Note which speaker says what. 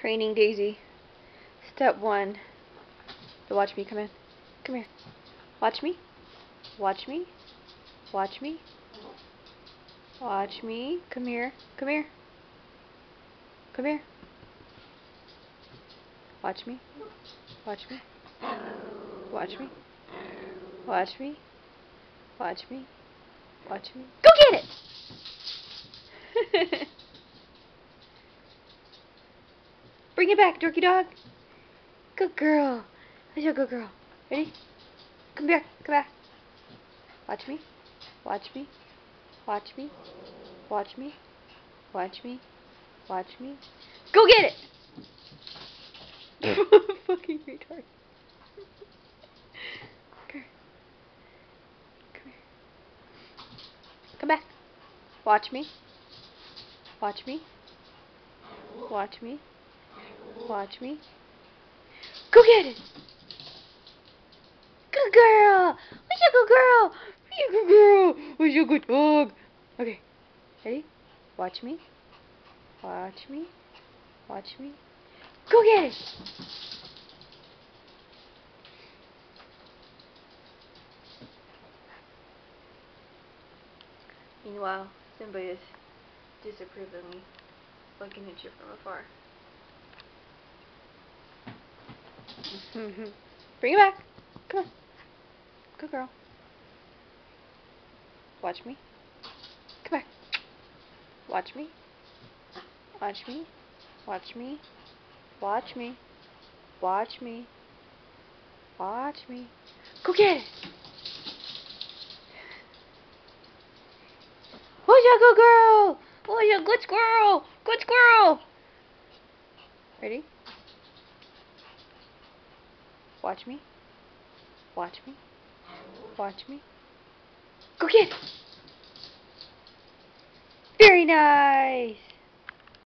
Speaker 1: Training Daisy. Step 1. So watch me, come in. Come here. Watch me. Watch me. Watch me. Watch me. Come here. Come here. Come here. Watch me. Watch me. Watch me. Watch me. Watch me. Watch me. Go get it! Bring it back, dorky dog. Good girl. Who's your good girl? Ready? Come back. Come back. Watch me. Watch me. Watch me. Watch me. Watch me. Watch me. Go get it! Fucking retard. Come here. Come here. Come back. Watch me. Watch me. Watch me. Watch me. Go get it! Good girl! Who's your good girl? Who's your good girl? Who's your good dog? Okay. Ready? Watch me. Watch me. Watch me. Go get it! Meanwhile, Simba is disapprovingly looking at you from afar. Bring it back. Come on. Good girl. Watch me. Come back. Watch me. Watch me. Watch me. Watch me. Watch me. Watch me. Go get it. Who's your good girl? Who's your good squirrel? Good squirrel. Ready? Watch me. Watch me. Watch me. Go get it. Very nice.